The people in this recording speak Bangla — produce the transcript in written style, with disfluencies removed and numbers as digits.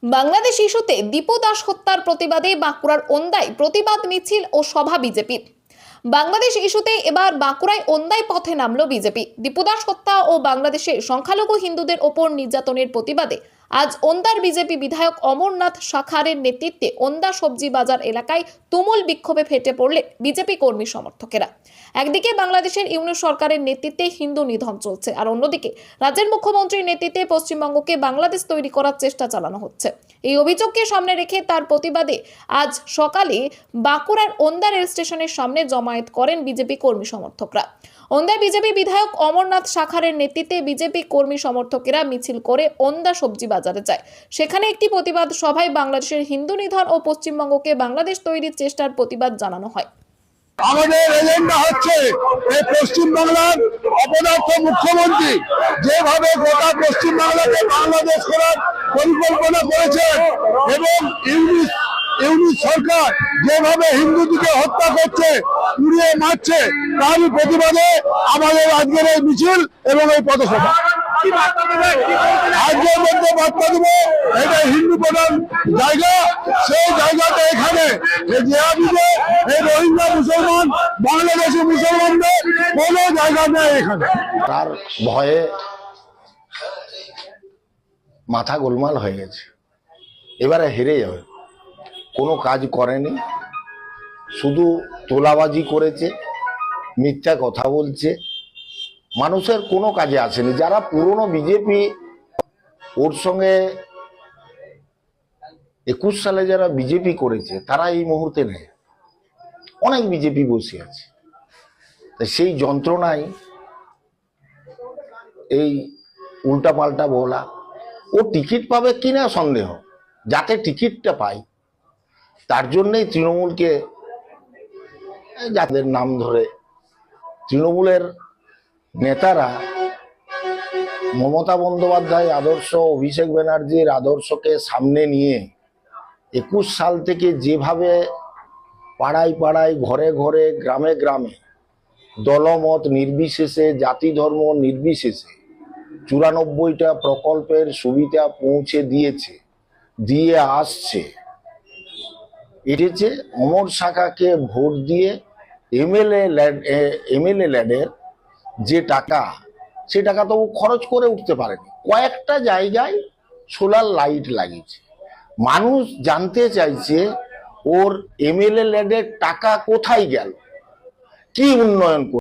বাংলাদেশ ইস্যুতে দীপু দাস হত্যার প্রতিবাদে বাঁকুড়ার ওন্দায় প্রতিবাদ মিছিল ও সভা বিজেপির। বাংলাদেশ ইস্যুতে এবার বাঁকুড়ায় ওন্দায় পথে নামলো বিজেপি। দীপু দাস হত্যা ও বাংলাদেশে সংখ্যালঘু হিন্দুদের ওপর নির্যাতনের প্রতিবাদে আজ ওন্দার বিজেপি বিধায়ক অমরনাথ শাখারের নেতৃত্বে ওন্দা সবজি বাজার এলাকায় তুমুল বিক্ষোভে ফেটে পড়লেন বিজেপি কর্মী সমর্থকেরা। একদিকে বাংলাদেশের ইউনিট সরকারের নেতৃত্বে হিন্দু নিধন চলছে, আর অন্যদিকে রাজ্যের মুখ্যমন্ত্রীর নেতৃত্বে পশ্চিমবঙ্গকে বাংলাদেশ তৈরি করার চেষ্টা চালানো হচ্ছে। এই অভিযোগকে সামনে রেখে তার প্রতিবাদে আজ সকালে বাঁকুড়ার ওন্দা রেল স্টেশনের সামনে জমায়েত করেন বিজেপি কর্মী সমর্থকরা। ওন্দায় বিজেপি বিধায়ক অমরনাথ শাখারের নেতৃত্বে বিজেপি কর্মী সমর্থকেরা মিছিল করে ওন্দা সবজি বাজারে যায়। সেখানে একটি প্রতিবাদ সভায় বাংলাদেশের হিন্দু নিধন ও পশ্চিমবঙ্গকে বাংলাদেশ তৈরির চেষ্টার প্রতিবাদ জানানো হয়। আমাদের এজেন্ডা হচ্ছে এই পশ্চিমবাংলার অপদার্থ মুখ্যমন্ত্রী যেভাবে গোটা পশ্চিমবাংলাকে বাংলাদেশ করার পরিকল্পনা করেছে এবং ইউনিট সরকার যেভাবে হিন্দুদেরকে হত্যা করছে, পুড়িয়ে মারছে, তারই প্রতিবাদে আমাদের আজকের এই মিছিল এবং এই পথসভা। আজকের মধ্যে বার্তা দেবো, এটা হিন্দু প্রধান জায়গা, সেই জায়গাতে এখানে এই রোহিঙ্গা মুসলমান, বাংলাদেশি মুসলমানদের কোনো জায়গা নেই এখানে। তার ভয়ে মাথা গোলমাল হয়ে গেছে, এবারে হেরে যাবে। কোনো কাজ করেনি, শুধু তোলাবাজি করেছে, মিথ্যা কথা বলছে, মানুষের কোনো কাজে আসেনি। যারা পুরনো বিজেপি, ওর সঙ্গে 21 সালে যারা বিজেপি করেছে তারা এই মুহূর্তে নেই। অনেক বিজেপি বসে আছে, সেই যন্ত্রণায় এই উল্টাপাল্টা বলা। ও টিকিট পাবে কিনা সন্দেহ, যাতে টিকিটটা পায় তার জন্যই তৃণমূলকে, যাদের নাম ধরে তৃণমূলের নেতারা মমতা বন্দ্যোপাধ্যায় আদর্শ, অভিষেক ব্যানার্জির আদর্শকে সামনে নিয়ে 21 সাল থেকে যেভাবে পাড়ায় পাড়ায়, ঘরে ঘরে, গ্রামে গ্রামে দলমত নির্বিশেষে, জাতি ধর্ম নির্বিশেষে 94টা প্রকল্পের সুবিধা পৌঁছে দিয়ে আসছে, এটেছে। অমর শাখাকে ভোট দিয়ে এমএলএ ল্যাডের যে টাকা, সে টাকা তো খরচ করে উঠতে পারেনি। কয়েকটা জায়গায় সোলার লাইট লাগিয়েছে। মানুষ জানতে চাইছে ওর এমএলএ ল্যাডের টাকা কোথায় গেল, কি উন্নয়ন